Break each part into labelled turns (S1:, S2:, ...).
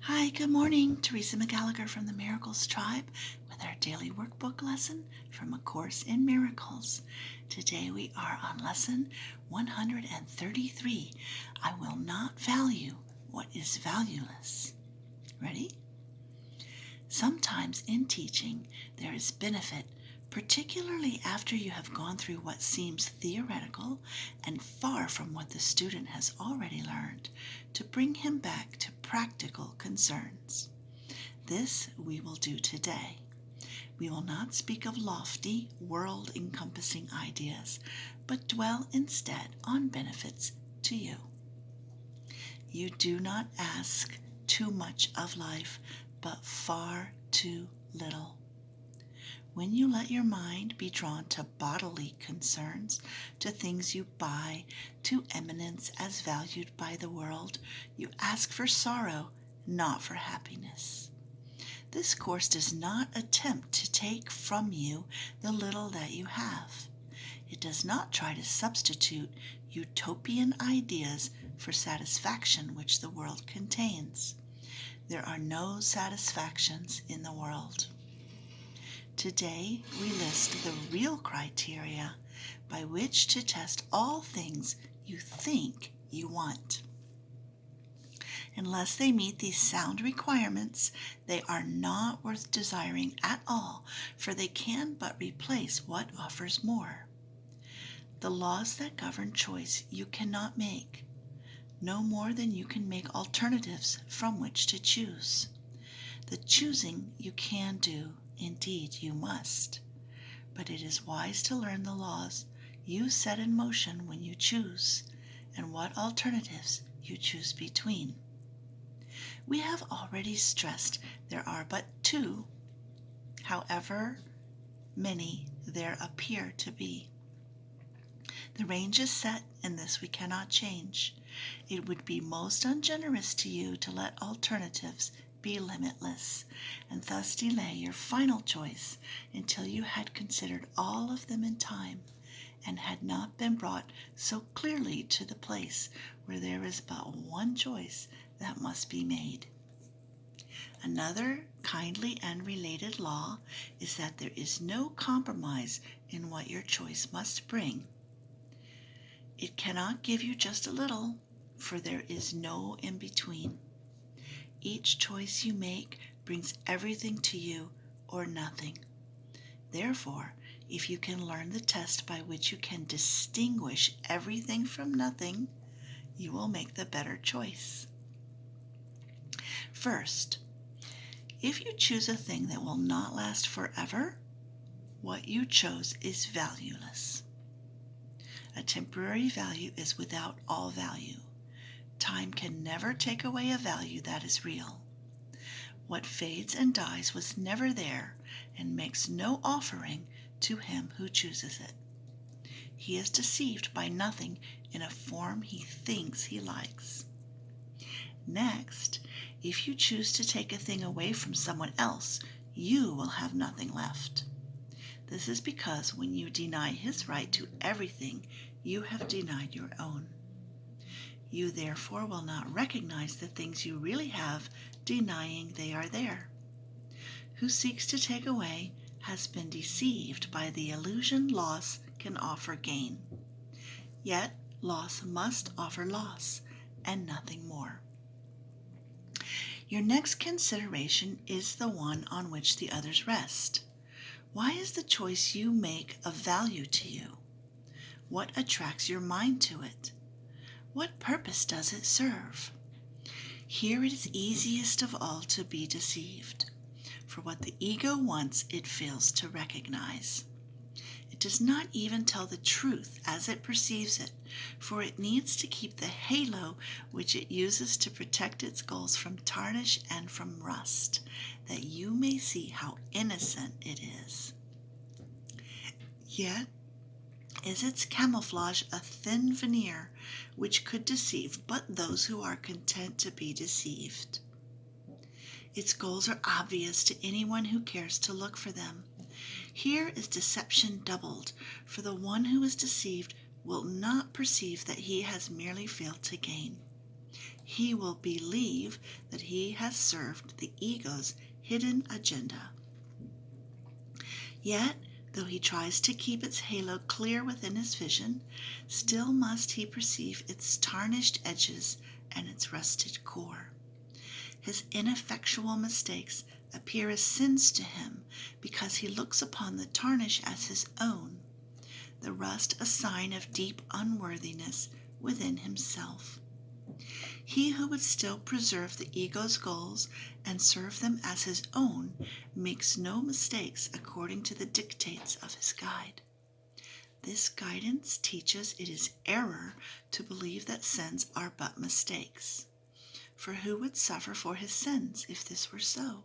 S1: Hi, good morning. Teresa McGallagher from the Miracles Tribe with our daily workbook lesson from A Course in Miracles. Today we are on lesson 133. I will not value what is valueless. Ready? Sometimes in teaching there is benefit, particularly after you have gone through what seems theoretical and far from what the student has already learned, to bring him back to practical concerns. This we will do today. We will not speak of lofty, world-encompassing ideas, but dwell instead on benefits to you. You do not ask too much of life, but far too little. When you let your mind be drawn to bodily concerns, to things you buy, to eminence as valued by the world, you ask for sorrow, not for happiness. This course does not attempt to take from you the little that you have. It does not try to substitute utopian ideas for satisfaction which the world contains. There are no satisfactions in the world. Today, we list the real criteria by which to test all things you think you want. Unless they meet these sound requirements, they are not worth desiring at all, for they can but replace what offers more. The laws that govern choice you cannot make, no more than you can make alternatives from which to choose. The choosing you can do, indeed you must, but it is wise to learn the laws you set in motion when you choose, and what alternatives you choose between. We have already stressed there are but two, however many there appear to be. The range is set, and this we cannot change. It would be most ungenerous to you to let alternatives be limitless, and thus delay your final choice until you had considered all of them in time, and had not been brought so clearly to the place where there is but one choice that must be made. Another kindly and related law is that there is no compromise in what your choice must bring. It cannot give you just a little, for there is no in-between. Each choice you make brings everything to you or nothing. Therefore, if you can learn the test by which you can distinguish everything from nothing, you will make the better choice. First, if you choose a thing that will not last forever, what you chose is valueless. A temporary value is without all value. Time can never take away a value that is real. What fades and dies was never there and makes no offering to him who chooses it. He is deceived by nothing in a form he thinks he likes. Next, if you choose to take a thing away from someone else, you will have nothing left. This is because when you deny his right to everything, you have denied your own. You therefore will not recognize the things you really have, denying they are there. Who seeks to take away has been deceived by the illusion loss can offer gain. Yet loss must offer loss, and nothing more. Your next consideration is the one on which the others rest. Why is the choice you make of value to you? What attracts your mind to it? What purpose does it serve? Here it is easiest of all to be deceived, for what the ego wants it fails to recognize. It does not even tell the truth as it perceives it, for it needs to keep the halo which it uses to protect its goals from tarnish and from rust, that you may see how innocent it is. Yet is its camouflage a thin veneer which could deceive but those who are content to be deceived. Its goals are obvious to anyone who cares to look for them. Here is deception doubled, for the one who is deceived will not perceive that he has merely failed to gain. he will believe that he has served the ego's hidden agenda. Yet, though he tries to keep its halo clear within his vision, still must he perceive its tarnished edges and its rusted core. His ineffectual mistakes appear as sins to him because he looks upon the tarnish as his own, the rust a sign of deep unworthiness within himself. He who would still preserve the ego's goals and serve them as his own makes no mistakes according to the dictates of his guide. This guidance teaches it is error to believe that sins are but mistakes. For who would suffer for his sins if this were so?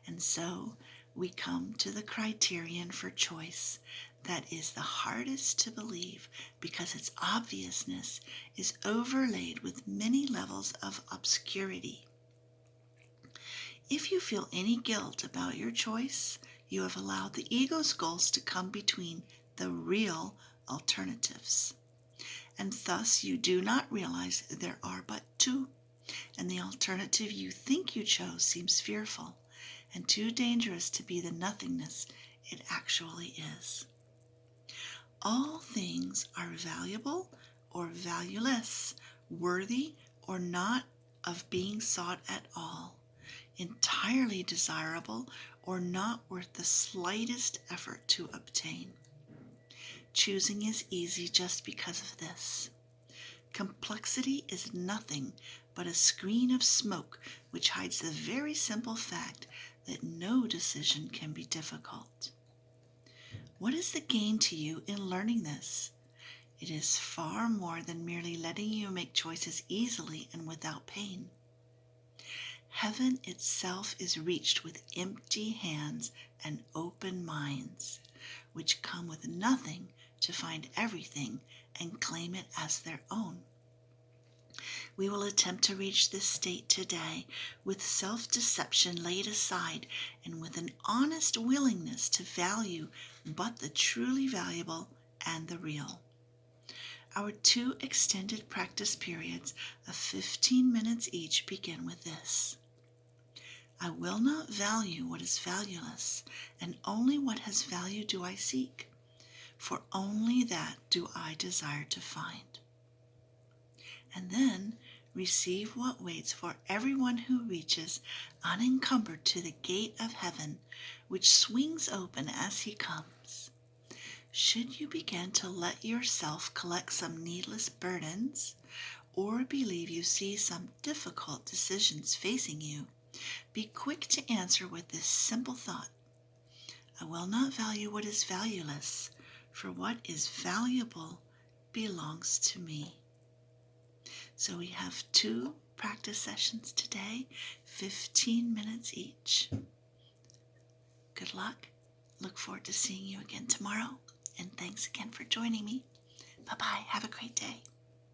S1: And so we come to the criterion for choice that is the hardest to believe because its obviousness is overlaid with many levels of obscurity. If you feel any guilt about your choice, you have allowed the ego's goals to come between the real alternatives. And thus you do not realize there are but two, and the alternative you think you chose seems fearful and too dangerous to be the nothingness it actually is. All things are valuable or valueless, worthy or not of being sought at all, entirely desirable or not worth the slightest effort to obtain. Choosing is easy just because of this. Complexity is nothing but a screen of smoke which hides the very simple fact that no decision can be difficult. What is the gain to you in learning this? It is far more than merely letting you make choices easily and without pain. Heaven itself is reached with empty hands and open minds, which come with nothing to find everything and claim it as their own. We will attempt to reach this state today with self-deception laid aside and with an honest willingness to value but the truly valuable and the real. Our 2 extended practice periods of 15 minutes each begin with this. I will not value what is valueless, and only what has value do I seek, for only that do I desire to find. And then receive what waits for everyone who reaches unencumbered to the gate of heaven, which swings open as he comes. Should you begin to let yourself collect some needless burdens, or believe you see some difficult decisions facing you, be quick to answer with this simple thought. I will not value what is valueless, for what is valuable belongs to me. So we have 2 practice sessions today, 15 minutes each. Good luck. Look forward to seeing you again tomorrow. And thanks again for joining me. Bye-bye. Have a great day.